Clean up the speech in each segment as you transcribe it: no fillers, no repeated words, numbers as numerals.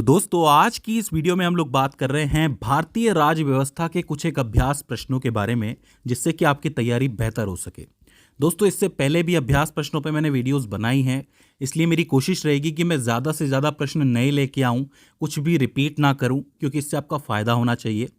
दोस्तों आज की इस वीडियो में हम लोग बात कर रहे हैं भारतीय राज्य व्यवस्था के कुछ एक अभ्यास प्रश्नों के बारे में, जिससे कि आपकी तैयारी बेहतर हो सके। दोस्तों इससे पहले भी अभ्यास प्रश्नों पे मैंने वीडियोस बनाई हैं, इसलिए मेरी कोशिश रहेगी कि मैं ज़्यादा से ज़्यादा प्रश्न नए लेके आऊँ, कुछ भी रिपीट ना करूँ, क्योंकि इससे आपका फ़ायदा होना चाहिए।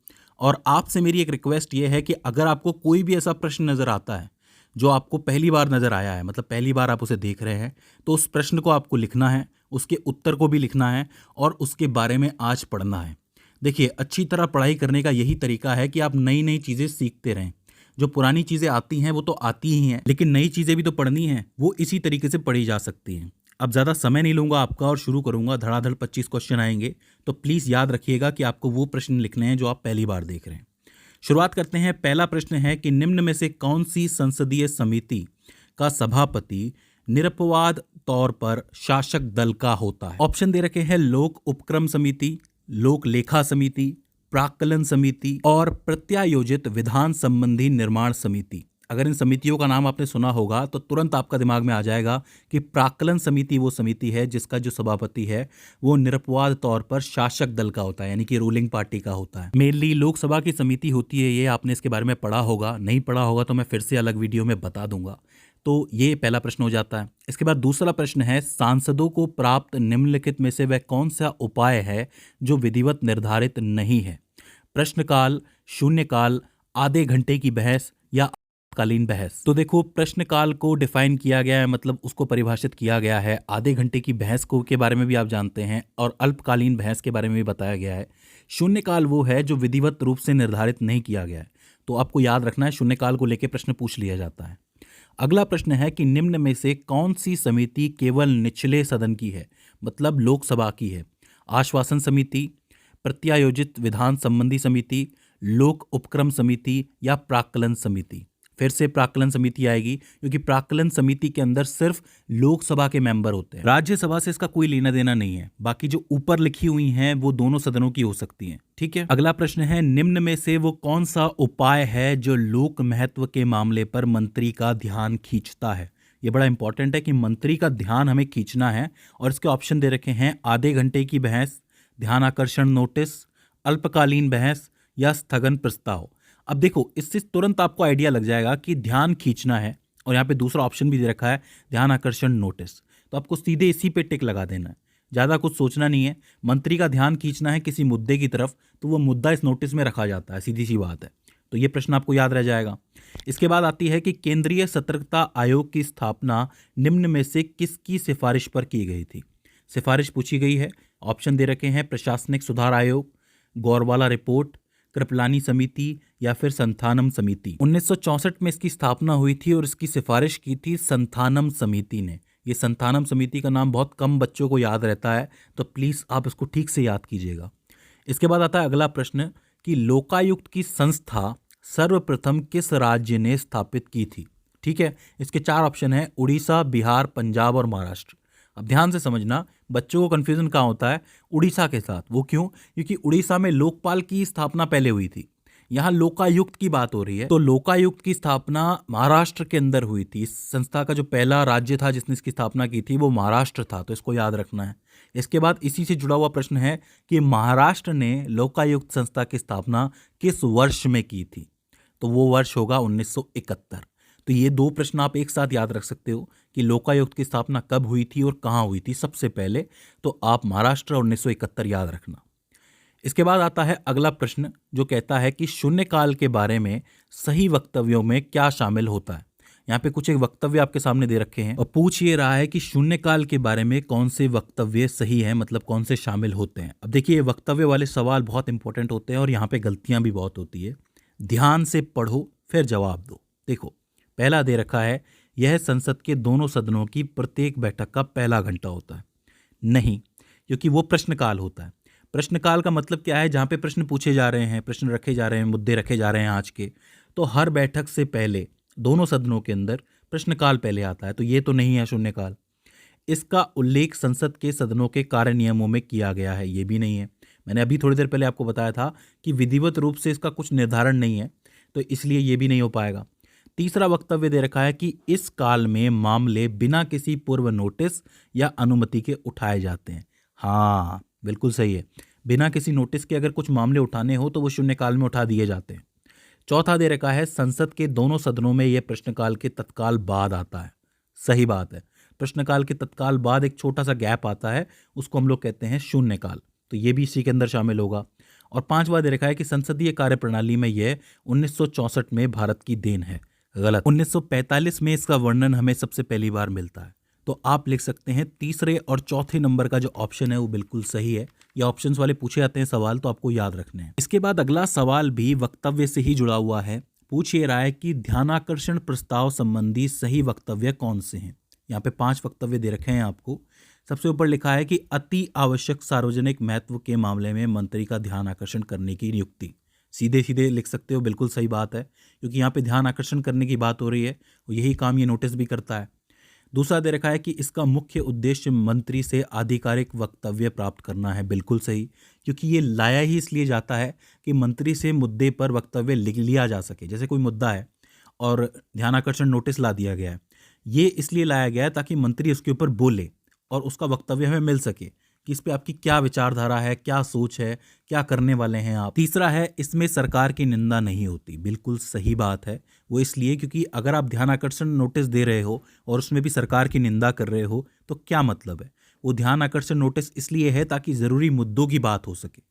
और आपसे मेरी एक रिक्वेस्ट ये है कि अगर आपको कोई भी ऐसा प्रश्न नज़र आता है जो आपको पहली बार नज़र आया है, मतलब पहली बार आप उसे देख रहे हैं, तो उस प्रश्न को आपको लिखना है, उसके उत्तर को भी लिखना है और उसके बारे में आज पढ़ना है। देखिए, अच्छी तरह पढ़ाई करने का यही तरीका है कि आप नई नई चीज़ें सीखते रहें। जो पुरानी चीज़ें आती हैं वो तो आती ही हैं, लेकिन नई चीज़ें भी तो पढ़नी हैं, वो इसी तरीके से पढ़ी जा सकती हैं। अब ज़्यादा समय नहीं लूँगा आपका और शुरू करूँगा। धड़ाधड़ 25 क्वेश्चन आएंगे, तो प्लीज़ याद रखिएगा कि आपको वो प्रश्न लिखने हैं जो आप पहली बार देख रहे हैं। शुरुआत करते हैं। पहला प्रश्न है कि निम्न में से कौन सी संसदीय समिति का सभापति निरपवाद तौर पर शासक दल का होता है? ऑप्शन दे रखे हैं लोक उपक्रम समिति, लोक लेखा समिति, प्राक्कलन समिति और प्रत्यायोजित विधान संबंधी निर्माण समिति। अगर इन समितियों का नाम आपने सुना होगा तो तुरंत आपका दिमाग में आ जाएगा कि प्राक्कलन समिति वो समिति है जिसका जो सभापति है वो निरपवाद तौर पर शासक दल का होता है, यानी कि रूलिंग पार्टी का होता है। मेनली लोकसभा की समिति होती है ये, आपने इसके बारे में पढ़ा होगा, नहीं पढ़ा होगा तो मैं फिर से अलग वीडियो में बता दूंगा। तो ये पहला प्रश्न हो जाता है। इसके बाद दूसरा प्रश्न है, सांसदों को प्राप्त निम्नलिखित में से वह कौन सा उपाय है जो विधिवत निर्धारित नहीं है? प्रश्नकाल, शून्यकाल, आधे घंटे की बहस या कालीन बहस। तो देखो, प्रश्नकाल को डिफाइन किया गया है, मतलब उसको परिभाषित किया गया है। आधे घंटे की बहस को के बारे में भी आप जानते हैं और अल्पकालीन बहस के बारे में भी बताया गया है। शून्यकाल वो है जो विधिवत रूप से निर्धारित नहीं किया गया है, तो आपको याद रखना है शून्यकाल को लेकर प्रश्न पूछ लिया जाता है। अगला प्रश्न है कि निम्न में से कौन सी समिति केवल निचले सदन की है, मतलब लोकसभा की है? आश्वासन समिति, प्रत्यायोजित विधान संबंधी समिति, लोक उपक्रम समिति या प्राक्कलन समिति? फिर से प्राक्कलन समिति आएगी, क्योंकि प्राक्कलन समिति के अंदर सिर्फ लोकसभा के मेंबर होते हैं, राज्यसभा से इसका कोई लेना देना नहीं है। बाकी जो ऊपर लिखी हुई हैं वो दोनों सदनों की हो सकती हैं, ठीक है। अगला प्रश्न है, निम्न में से वो कौन सा उपाय है जो लोक महत्व के मामले पर मंत्री का ध्यान खींचता है? ये बड़ा इंपॉर्टेंट है कि मंत्री का ध्यान हमें खींचना है, और इसके ऑप्शन दे रखे हैं आधे घंटे की बहस, ध्यान आकर्षण नोटिस, अल्पकालीन बहस या स्थगन प्रस्ताव। अब देखो, इससे तुरंत आपको आइडिया लग जाएगा कि ध्यान खींचना है, और यहाँ पे दूसरा ऑप्शन भी दे रखा है ध्यान आकर्षण नोटिस, तो आपको सीधे इसी पे टिक लगा देना है, ज़्यादा कुछ सोचना नहीं है। मंत्री का ध्यान खींचना है किसी मुद्दे की तरफ, तो वो मुद्दा इस नोटिस में रखा जाता है, सीधी सी बात है। तो ये प्रश्न आपको याद रह जाएगा। इसके बाद आती है कि केंद्रीय सतर्कता आयोग की स्थापना निम्न में से किसकी सिफारिश पर की गई थी? सिफारिश पूछी गई है। ऑप्शन दे रखे हैं प्रशासनिक सुधार आयोग, गौरवाला रिपोर्ट, कृपलानी समिति या फिर संथानम समिति। 1964 में इसकी स्थापना हुई थी और इसकी सिफारिश की थी संथानम समिति ने। ये संथानम समिति का नाम बहुत कम बच्चों को याद रहता है, तो प्लीज़ आप इसको ठीक से याद कीजिएगा। इसके बाद आता है अगला प्रश्न कि लोकायुक्त की संस्था सर्वप्रथम किस राज्य ने स्थापित की थी? ठीक है, इसके 4 ऑप्शन है, उड़ीसा, बिहार, पंजाब और महाराष्ट्र। अब ध्यान से समझना, बच्चों को कन्फ्यूजन कहाँ होता है? उड़ीसा के साथ। वो क्यों? क्योंकि उड़ीसा में लोकपाल की स्थापना पहले हुई थी, यहाँ लोकायुक्त की बात हो रही है। तो लोकायुक्त की स्थापना महाराष्ट्र के अंदर हुई थी। इस संस्था का जो पहला राज्य था जिसने इसकी स्थापना की थी वो महाराष्ट्र था, तो इसको याद रखना है। इसके बाद इसी से जुड़ा हुआ प्रश्न है कि महाराष्ट्र ने लोकायुक्त संस्था की स्थापना किस वर्ष में की थी? तो वो वर्ष होगा 1971। तो ये 2 प्रश्न आप एक साथ याद रख सकते हो कि लोकायुक्त की स्थापना कब हुई थी और कहाँ हुई थी सबसे पहले, तो आप महाराष्ट्र 1971 याद रखना। इसके बाद आता है अगला प्रश्न जो कहता है कि शून्यकाल के बारे में सही वक्तव्यों में क्या शामिल होता है? यहाँ पे कुछ एक वक्तव्य आपके सामने दे रखे हैं और पूछ ये रहा है कि शून्यकाल के बारे में कौन से वक्तव्य सही हैं, मतलब कौन से शामिल होते हैं। अब देखिए, वक्तव्य वाले सवाल बहुत इंपॉर्टेंट होते हैं और यहाँ पे गलतियाँ भी बहुत होती है। ध्यान से पढ़ो फिर जवाब दो। देखो, पहला दे रखा है, यह संसद के दोनों सदनों की प्रत्येक बैठक का पहला घंटा होता है। नहीं, क्योंकि वो प्रश्नकाल होता है। प्रश्नकाल का मतलब क्या है? जहाँ पे प्रश्न पूछे जा रहे हैं, प्रश्न रखे जा रहे हैं, मुद्दे रखे जा रहे हैं आज के, तो हर बैठक से पहले दोनों सदनों के अंदर प्रश्नकाल पहले आता है। तो ये तो नहीं है शून्यकाल। इसका उल्लेख संसद के सदनों के कार्य नियमों में किया गया है, ये भी नहीं है। मैंने अभी थोड़ी देर पहले आपको बताया था कि विधिवत रूप से इसका कुछ निर्धारण नहीं है, तो इसलिए ये भी नहीं हो पाएगा। तीसरा वक्तव्य दे रखा है कि इस काल में मामले बिना किसी पूर्व नोटिस या अनुमति के उठाए जाते हैं। हाँ, बिल्कुल सही है। बिना किसी नोटिस के अगर कुछ मामले उठाने हो तो वो शून्यकाल में उठा दिए जाते हैं। चौथा दे रखा है संसद के दोनों सदनों में यह प्रश्नकाल के तत्काल बाद आता है। सही बात है। प्रश्नकाल के तत्काल बाद एक छोटा सा गैप आता है, उसको हम लोग कहते हैं शून्यकाल, तो ये भी इसी के अंदर शामिल होगा। और पांचवा दे रखा है कि संसदीय कार्यप्रणाली में यह 1964 में भारत की देन है। गलत। 1945 में इसका वर्णन हमें सबसे पहली बार मिलता है। तो आप लिख सकते हैं तीसरे और चौथे नंबर का जो ऑप्शन है वो बिल्कुल सही है। ये ऑप्शंस वाले पूछे जाते हैं सवाल, तो आपको याद रखने हैं। इसके बाद अगला सवाल भी वक्तव्य से ही जुड़ा हुआ है। पूछ ये रहा है कि ध्यानाकर्षण प्रस्ताव संबंधी सही वक्तव्य कौन से हैं। यहाँ पे 5 वक्तव्य दे रखे हैं आपको। सबसे ऊपर लिखा है कि अति आवश्यक सार्वजनिक महत्व के मामले में मंत्री का ध्यान आकर्षण करने की नियुक्ति। सीधे सीधे लिख सकते हो, बिल्कुल सही बात है, क्योंकि यहाँ पे ध्यान आकर्षण करने की बात हो रही है, यही काम ये नोटिस भी करता है। दूसरा दे रखा है कि इसका मुख्य उद्देश्य मंत्री से आधिकारिक वक्तव्य प्राप्त करना है। बिल्कुल सही, क्योंकि ये लाया ही इसलिए जाता है कि मंत्री से मुद्दे पर वक्तव्य लिख लिया जा सके। जैसे कोई मुद्दा है और ध्यानाकर्षण नोटिस ला दिया गया है, ये इसलिए लाया गया है ताकि मंत्री उसके ऊपर बोले और उसका वक्तव्य हमें मिल सके कि इस पे आपकी क्या विचारधारा है, क्या सोच है, क्या करने वाले हैं आप। तीसरा है इसमें सरकार की निंदा नहीं होती। बिल्कुल सही बात है। वो इसलिए क्योंकि अगर आप ध्यानाकर्षण नोटिस दे रहे हो और उसमें भी सरकार की निंदा कर रहे हो तो क्या मतलब है। वो ध्यान आकर्षण नोटिस इसलिए है ताकि ज़रूरी मुद्दों की बात हो सके,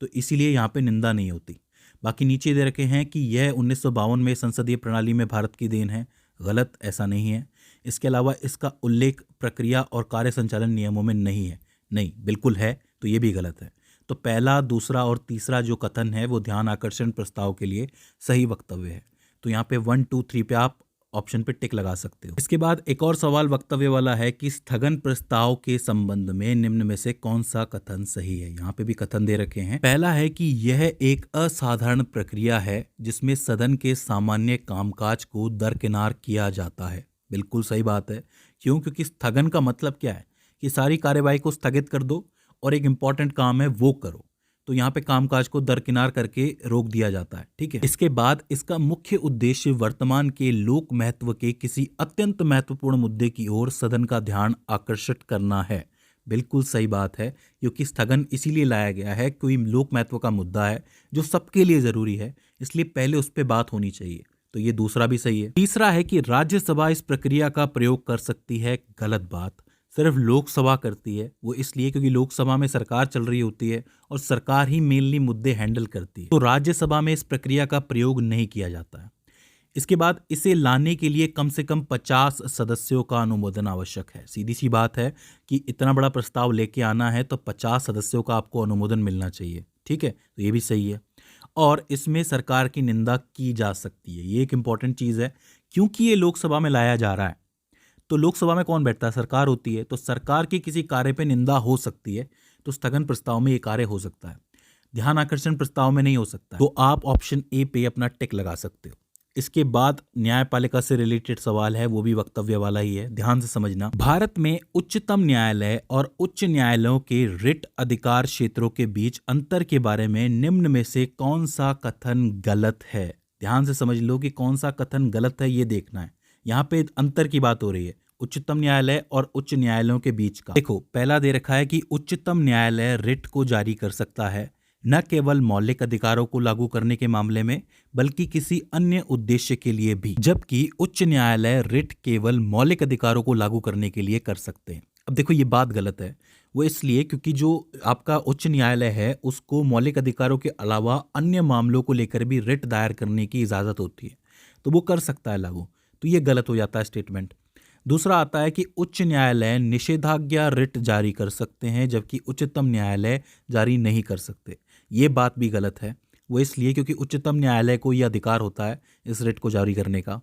तो इसीलिए यहाँ पे निंदा नहीं होती। बाकी नीचे दे रखे हैं कि यह 1952 में संसदीय प्रणाली में भारत की देन है। गलत, ऐसा नहीं है। इसके अलावा इसका उल्लेख प्रक्रिया और कार्य संचालन नियमों में नहीं है। नहीं, बिल्कुल है, तो ये भी गलत है। तो पहला, दूसरा और तीसरा जो कथन है वो ध्यान आकर्षण प्रस्ताव के लिए सही वक्तव्य है। तो यहाँ पे 1, 2, 3 पे आप ऑप्शन पे टिक लगा सकते हो। इसके बाद एक और सवाल वक्तव्य वाला है कि स्थगन प्रस्ताव के संबंध में निम्न में से कौन सा कथन सही है। यहाँ पे भी कथन दे रखे हैं। पहला है कि यह एक असाधारण प्रक्रिया है जिसमें सदन के सामान्य कामकाज को दरकिनार किया जाता है। बिल्कुल सही बात है। क्यों? क्योंकि स्थगन का मतलब क्या है कि सारी कार्यवाही को स्थगित कर दो और एक इंपॉर्टेंट काम है वो करो, तो यहाँ पे कामकाज को दरकिनार करके रोक दिया जाता है। ठीक है। इसके बाद इसका मुख्य उद्देश्य वर्तमान के लोक महत्व के किसी अत्यंत महत्वपूर्ण मुद्दे की ओर सदन का ध्यान आकर्षित करना है। बिल्कुल सही बात है, क्योंकि स्थगन इसीलिए लाया गया है, कोई लोक महत्व का मुद्दा है जो सबके लिए जरूरी है, इसलिए पहले उस पर बात होनी चाहिए। तो ये दूसरा भी सही है। तीसरा है कि राज्यसभा इस प्रक्रिया का प्रयोग कर सकती है। गलत बात। सिर्फ लोकसभा करती है, वो इसलिए क्योंकि लोकसभा में सरकार चल रही होती है और सरकार ही मेनली मुद्दे हैंडल करती है, तो राज्यसभा में इस प्रक्रिया का प्रयोग नहीं किया जाता है। इसके बाद इसे लाने के लिए कम से कम 50 सदस्यों का अनुमोदन आवश्यक है। सीधी सी बात है कि इतना बड़ा प्रस्ताव लेके आना है तो 50 सदस्यों का आपको अनुमोदन मिलना चाहिए। ठीक है, तो ये भी सही है। और इसमें सरकार की निंदा की जा सकती है, ये एक इंपॉर्टेंट चीज़ है, क्योंकि ये लोकसभा में लाया जा रहा है। तो लोकसभा में कौन बैठता है? सरकार होती है। तो सरकार की किसी कार्य पे निंदा हो सकती है, तो स्थगन प्रस्ताव में ये कार्य हो सकता है, ध्यान आकर्षण प्रस्ताव में नहीं हो सकता है। तो आप ऑप्शन ए पे अपना टिक लगा सकते हो। इसके बाद न्यायपालिका से रिलेटेड सवाल है, वो भी वक्तव्य वाला ही है, ध्यान से समझना। भारत में उच्चतम न्यायालय और उच्च न्यायालयों के रिट अधिकार क्षेत्रों के बीच अंतर के बारे में निम्न में से कौन सा कथन गलत है। ध्यान से समझ लो कि कौन सा कथन गलत है, ये देखना है। यहाँ पे अंतर की बात हो रही है, उच्चतम न्यायालय और उच्च न्यायालयों के बीच का। देखो, पहला दे रखा है कि उच्चतम न्यायालय रिट को जारी कर सकता है न केवल मौलिक अधिकारों को लागू करने के मामले में बल्कि किसी अन्य उद्देश्य के लिए भी, जबकि उच्च न्यायालय रिट केवल मौलिक अधिकारों को लागू करने के लिए कर सकते हैं। अब देखो, ये बात गलत है। वो इसलिए क्योंकि जो आपका उच्च न्यायालय है उसको मौलिक अधिकारों के अलावा अन्य मामलों को लेकर भी रिट दायर करने की इजाज़त होती है, तो वो कर सकता है लागू। तो ये गलत हो जाता है स्टेटमेंट। दूसरा आता है कि उच्च न्यायालय निषेधाज्ञा रिट जारी कर सकते हैं जबकि उच्चतम न्यायालय जारी नहीं कर सकते। ये बात भी गलत है। वो इसलिए क्योंकि उच्चतम न्यायालय को यह अधिकार होता है इस रिट को जारी करने का।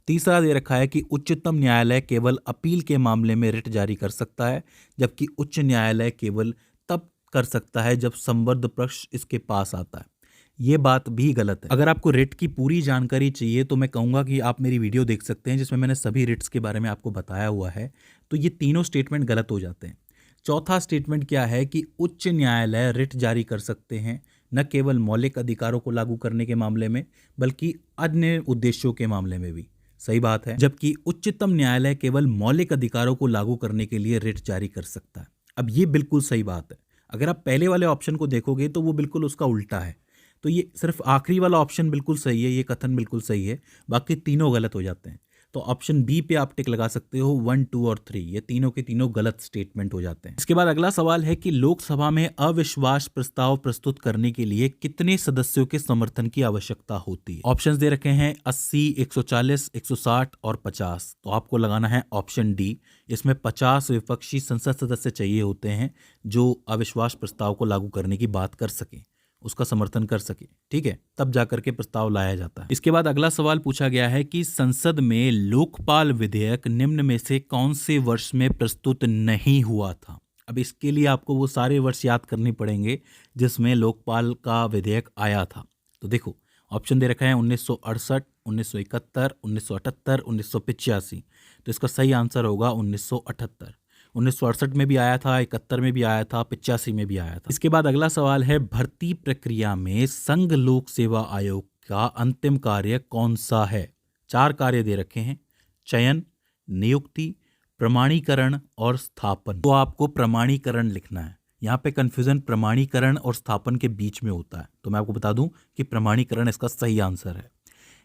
तीसरा दे रखा है कि उच्चतम न्यायालय केवल अपील के मामले में रिट जारी कर सकता है जबकि उच्च न्यायालय केवल तब कर सकता है जब संबद्ध पक्ष इसके पास आता है। ये बात भी गलत है। अगर आपको रिट की पूरी जानकारी चाहिए तो मैं कहूँगा कि आप मेरी वीडियो देख सकते हैं जिसमें मैंने सभी रिट्स के बारे में आपको बताया हुआ है। तो ये तीनों स्टेटमेंट गलत हो जाते हैं। चौथा स्टेटमेंट क्या है कि उच्च न्यायालय रिट जारी कर सकते हैं न केवल मौलिक अधिकारों को लागू करने के मामले में बल्कि अन्य उद्देश्यों के मामले में भी। सही बात है। जबकि उच्चतम न्यायालय केवल मौलिक अधिकारों को लागू करने के लिए रिट जारी कर सकता है। अब ये बिल्कुल सही बात है। अगर आप पहले वाले ऑप्शन को देखोगे तो वो बिल्कुल उसका उल्टा है। तो ये सिर्फ आखिरी वाला ऑप्शन बिल्कुल सही है, ये कथन बिल्कुल सही है, बाकी तीनों गलत हो जाते हैं। तो ऑप्शन बी पे आप टिक लगा सकते हो, 1, 2 और 3 ये तीनों के तीनों गलत स्टेटमेंट हो जाते हैं। इसके बाद अगला सवाल है कि लोकसभा में अविश्वास प्रस्ताव प्रस्तुत करने के लिए कितने सदस्यों के समर्थन की आवश्यकता होती है। ऑप्शंस दे रखे हैं 80, 140, 160 और 50। तो आपको लगाना है ऑप्शन डी। इसमें 50 विपक्षी संसद सदस्य चाहिए होते हैं जो अविश्वास प्रस्ताव को लागू करने की बात कर सके, उसका समर्थन कर सके, ठीक है, तब जाकर के प्रस्ताव लाया जाता है। इसके बाद अगला सवाल पूछा गया है कि संसद में लोकपाल विधेयक निम्न में से कौन से वर्ष में प्रस्तुत नहीं हुआ था। अब इसके लिए आपको वो सारे वर्ष याद करने पड़ेंगे जिसमें लोकपाल का विधेयक आया था। तो देखो ऑप्शन दे रखा है 1968, 1971, 1978, 1985। तो इसका सही आंसर होगा 1978। 1968 में भी आया था, 71 में भी आया था, 85 में भी आया था। इसके बाद अगला सवाल है भर्ती प्रक्रिया में संघ लोक सेवा आयोग का अंतिम कार्य कौन सा है। 4 कार्य दे रखे हैं, चयन, नियुक्ति, प्रमाणीकरण और स्थापन। तो आपको प्रमाणीकरण लिखना है। यहाँ पे कंफ्यूजन प्रमाणीकरण और स्थापन के बीच में होता है, तो मैं आपको बता दूं कि प्रमाणीकरण इसका सही आंसर है।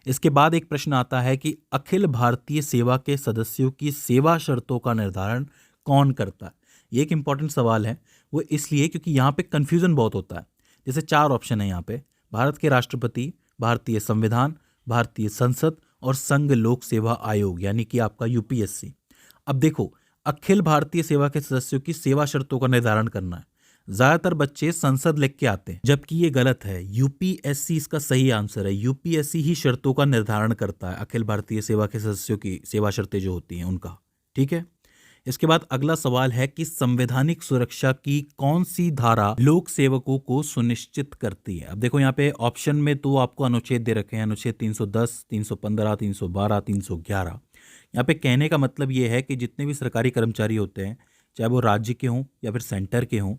इसके बाद एक प्रश्न आता है कि अखिल भारतीय सेवा के सदस्यों की सेवा शर्तों का निर्धारण कौन करता है। ये एक इंपॉर्टेंट सवाल है, वो इसलिए क्योंकि यहाँ पे कंफ्यूजन बहुत होता है। जैसे 4 ऑप्शन है यहाँ पे, भारत के राष्ट्रपति, भारतीय संविधान, भारतीय संसद और संघ लोक सेवा आयोग यानी कि आपका यूपीएससी। अब देखो अखिल भारतीय सेवा के सदस्यों की सेवा शर्तों का निर्धारण करना है। ज्यादातर बच्चे संसद लिख के आते हैं, जबकि ये गलत है। यूपीएससी इसका सही आंसर है। यूपीएससी ही शर्तों का निर्धारण करता है, अखिल भारतीय सेवा के सदस्यों की सेवा शर्तें जो होती हैं उनका, ठीक है। इसके बाद अगला सवाल है कि संवैधानिक सुरक्षा की कौन सी धारा लोक सेवकों को सुनिश्चित करती है। अब देखो यहाँ पे ऑप्शन में तो आपको अनुच्छेद दे रखे हैं, अनुच्छेद 310, 315, 312, 311। यहाँ पे कहने का मतलब ये है कि जितने भी सरकारी कर्मचारी होते हैं, चाहे वो राज्य के हों या फिर सेंटर के हों,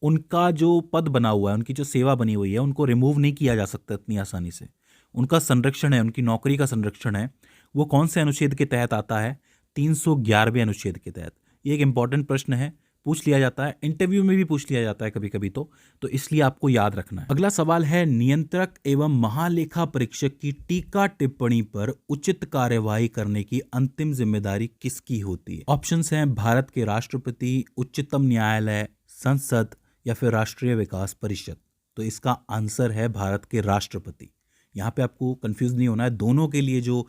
उनका जो पद बना हुआ है, उनकी जो सेवा बनी हुई है, उनको रिमूव नहीं किया जा सकता इतनी आसानी से। उनका संरक्षण है, उनकी नौकरी का संरक्षण है, वो कौन से अनुच्छेद के तहत आता है, 311वें अनुच्छेद के तहत। ये एक इंपॉर्टेंट प्रश्न है, पूछ लिया जाता है, इंटरव्यू में भी पूछ लिया जाता है कभी कभी, तो इसलिए आपको याद रखना है। अगला सवाल है नियंत्रक एवं महालेखा परीक्षक की टीका टिप्पणी पर उचित कार्यवाही करने की अंतिम जिम्मेदारी किसकी होती है। ऑप्शंस हैं भारत के राष्ट्रपति, उच्चतम न्यायालय, संसद या फिर राष्ट्रीय विकास परिषद। तो इसका आंसर है भारत के राष्ट्रपति। यहाँ पे आपको कंफ्यूज नहीं होना है, दोनों के लिए जो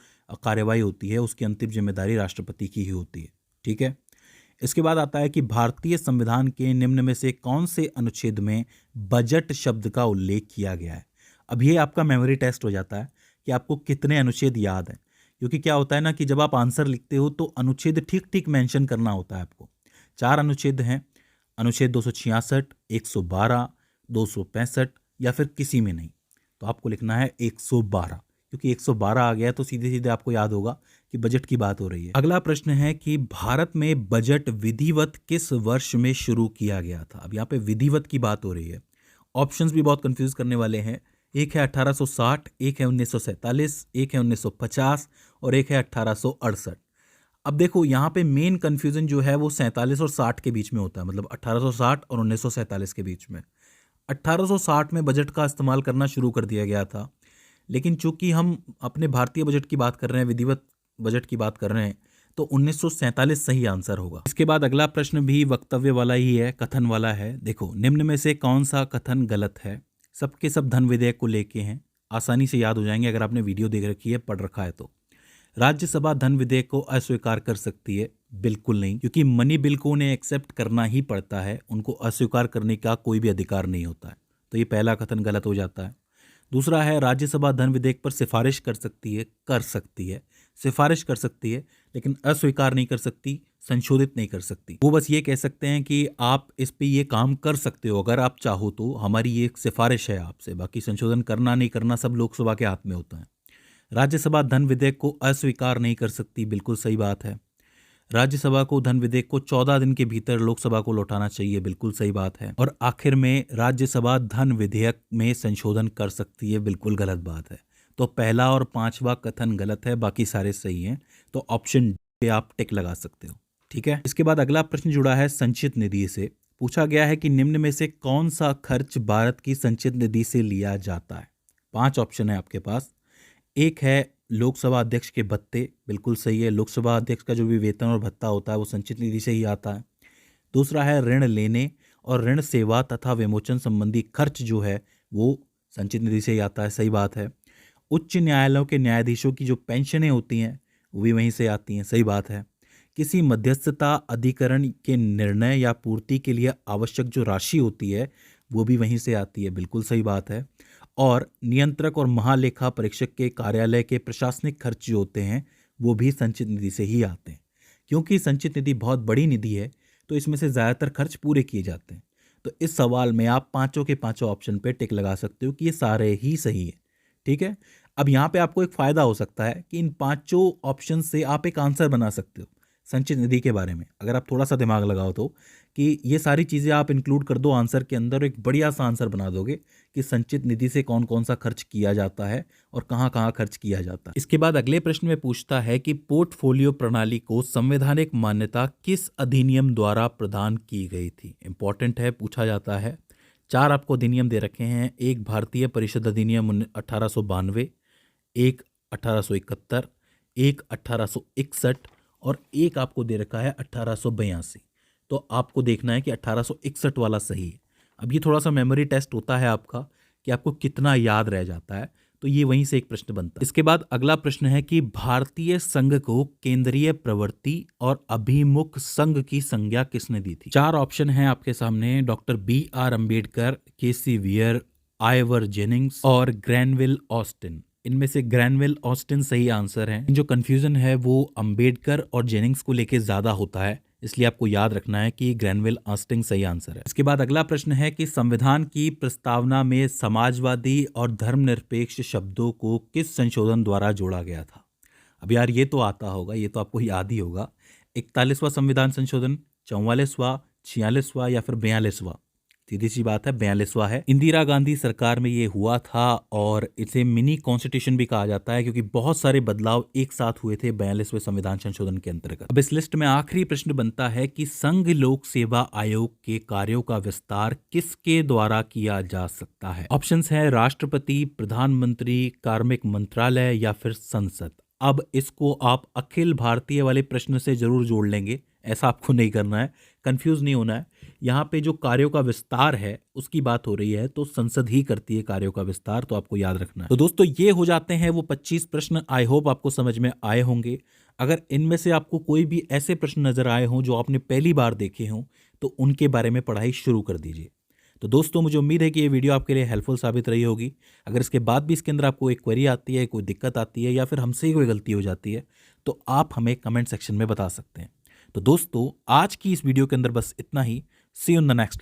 कार्यवाही होती है उसकी अंतिम जिम्मेदारी राष्ट्रपति की ही होती है, ठीक है। इसके बाद आता है कि भारतीय संविधान के निम्न में से कौन से अनुच्छेद में बजट शब्द का उल्लेख किया गया है। अब ये आपका मेमोरी टेस्ट हो जाता है कि आपको कितने अनुच्छेद याद हैं, क्योंकि क्या होता है ना कि जब आप आंसर लिखते हो तो अनुच्छेद ठीक ठीक मेंशन करना होता है आपको। 4 अनुच्छेद हैं, अनुच्छेद 266, 112, 265 या फिर किसी में नहीं। तो आपको लिखना है 112, क्योंकि 112 आ गया तो सीधे सीधे आपको याद होगा कि बजट की बात हो रही है। अगला प्रश्न है कि भारत में बजट विधिवत किस वर्ष में शुरू किया गया था। अब यहाँ पे विधिवत की बात हो रही है। ऑप्शंस भी बहुत कंफ्यूज करने वाले हैं। एक है 1860, एक है 1947, एक है 1950 और एक है 1868। अब देखो यहाँ पे मेन कंफ्यूजन जो है वो 47 और 60 के बीच में होता है, मतलब 1860 और 1947 के बीच में। 1860 में बजट का इस्तेमाल करना शुरू कर दिया गया था, लेकिन चूंकि हम अपने भारतीय बजट की बात कर रहे हैं, विधिवत बजट की बात कर रहे हैं, तो 1947 सही आंसर होगा। इसके बाद अगला प्रश्न भी वक्तव्य वाला ही है, कथन वाला है। देखो निम्न में से कौन सा कथन गलत है। सबके सब धन विधेयक को लेके हैं, आसानी से याद हो जाएंगे अगर आपने वीडियो देख रखी है, पढ़ रखा है तो। राज्यसभा धन विधेयक को अस्वीकार कर सकती है, बिल्कुल नहीं, क्योंकि मनी बिल को उन्हें एक्सेप्ट करना ही पड़ता है, उनको अस्वीकार करने का कोई भी अधिकार नहीं होता है। तो ये पहला कथन गलत हो जाता है। दूसरा है राज्यसभा धन विधेयक पर सिफारिश कर सकती है, कर सकती है, सिफारिश कर सकती है, लेकिन अस्वीकार नहीं कर सकती, संशोधित नहीं कर सकती। वो बस ये कह सकते हैं कि आप इस पे ये काम कर सकते हो अगर आप चाहो तो, हमारी ये एक सिफारिश है आपसे, बाकी संशोधन करना नहीं करना सब लोकसभा के हाथ में होता है। राज्यसभा धन विधेयक को अस्वीकार नहीं कर सकती, बिल्कुल सही बात है। राज्यसभा को धन विधेयक को 14 दिन के भीतर लोकसभा को लौटाना चाहिए, बिल्कुल सही बात है। और आखिर में राज्यसभा धन विधेयक में संशोधन कर सकती है, बिल्कुल गलत बात है। तो पहला और 5वां कथन गलत है, बाकी सारे सही हैं। तो ऑप्शन डी पे आप टिक लगा सकते हो, ठीक है। इसके बाद अगला प्रश्न जुड़ा है संचित निधि से। पूछा गया है कि निम्न में से कौन सा खर्च भारत की संचित निधि से लिया जाता है। 5 ऑप्शन है आपके पास। एक है लोकसभा अध्यक्ष के भत्ते, बिल्कुल सही है। लोकसभा अध्यक्ष का जो भी वेतन और भत्ता होता है वो संचित निधि से ही आता है। दूसरा है ऋण लेने और ऋण सेवा तथा विमोचन संबंधी खर्च जो है वो संचित निधि से ही आता है, सही बात है। उच्च न्यायालयों के न्यायाधीशों की जो पेंशनें होती हैं वो भी वहीं से आती हैं, सही बात है। किसी मध्यस्थता अधिकरण के निर्णय या पूर्ति के लिए आवश्यक जो राशि होती है वो भी वहीं से आती है, बिल्कुल सही बात है। और नियंत्रक और महालेखा परीक्षक के कार्यालय के प्रशासनिक खर्च जो होते हैं वो भी संचित निधि से ही आते हैं। क्योंकि संचित निधि बहुत बड़ी निधि है तो इसमें से ज़्यादातर खर्च पूरे किए जाते हैं। तो इस सवाल में आप पाँचों के पाँचों ऑप्शन पे टिक लगा सकते हो कि ये सारे ही सही है। ठीक है, अब यहाँ पे आपको एक फ़ायदा हो सकता है कि इन पाँचों ऑप्शन से आप एक आंसर बना सकते हो संचित निधि के बारे में। अगर आप थोड़ा सा दिमाग लगाओ तो कि ये सारी चीज़ें आप इंक्लूड कर दो आंसर के अंदर, एक बढ़िया सा आंसर बना दोगे कि संचित निधि से कौन कौन सा खर्च किया जाता है और कहाँ कहाँ खर्च किया जाता है। इसके बाद अगले प्रश्न में पूछता है कि पोर्टफोलियो प्रणाली को संवैधानिक मान्यता किस अधिनियम द्वारा प्रदान की गई थी। इंपॉर्टेंट है, पूछा जाता है। 4 आपको अधिनियम दे रखे हैं। एक भारतीय परिषद अधिनियम 1892, एक 1871, एक 1861 और एक आपको दे रखा है 1882। तो आपको देखना है कि 1861 वाला सही है। अब ये थोड़ा सा मेमोरी टेस्ट होता है आपका कि आपको कितना याद रह जाता है, तो ये वहीं से एक प्रश्न बनता है। इसके बाद अगला प्रश्न है कि भारतीय संघ को केंद्रीय प्रवृत्ति और अभिमुख संघ की संज्ञा किसने दी थी। 4 ऑप्शन है आपके सामने, doctor BR Ambedkar, KC wear, Ivor Jennings और ग्रैनविल ऑस्टिन। इनमें से ग्रैनविल ऑस्टिन सही आंसर है। जो कंफ्यूजन है वो अम्बेडकर और जेनिंग्स को लेके ज्यादा होता है, इसलिए आपको याद रखना है कि ग्रैनविल ऑस्टिन सही आंसर है। इसके बाद अगला प्रश्न है कि संविधान की प्रस्तावना में समाजवादी और धर्मनिरपेक्ष शब्दों को किस संशोधन द्वारा जोड़ा गया था। अब यार ये तो आता होगा, ये तो आपको याद ही होगा। 41वां संविधान संशोधन, 44वां, 46वां या फिर 42वां। सीधी सी बात है 42वां है। इंदिरा गांधी सरकार में ये हुआ था और इसे मिनी कॉन्स्टिट्यूशन भी कहा जाता है क्योंकि बहुत सारे बदलाव एक साथ हुए थे 42वें संविधान संशोधन के अंतर्गत। अब इस लिस्ट में आखिरी प्रश्न बनता है कि संघ लोक सेवा आयोग के कार्यों का विस्तार किसके द्वारा किया जा सकता है। ऑप्शंस है राष्ट्रपति, प्रधानमंत्री, कार्मिक मंत्रालय या फिर संसद। अब इसको आप अखिल भारतीय वाले प्रश्न से जरूर जोड़ लेंगे, ऐसा आपको नहीं करना है, कंफ्यूज नहीं होना है। यहाँ पे जो कार्यों का विस्तार है उसकी बात हो रही है तो संसद ही करती है कार्यों का विस्तार, तो आपको याद रखना है। तो दोस्तों ये हो जाते हैं वो 25 प्रश्न। आई होप आपको समझ में आए होंगे। अगर इनमें से आपको कोई भी ऐसे प्रश्न नजर आए हों जो आपने पहली बार देखे हों तो उनके बारे में पढ़ाई शुरू कर दीजिए। तो दोस्तों मुझे उम्मीद है कि ये वीडियो आपके लिए हेल्पफुल साबित रही होगी। अगर इसके बाद भी इसके अंदर आपको एक क्वेरी आती है, कोई दिक्कत आती है या फिर हमसे ही कोई गलती हो जाती है तो आप हमें कमेंट सेक्शन में बता सकते हैं। तो दोस्तों आज की इस वीडियो के अंदर बस इतना ही। सी यू इन द नेक्स्ट।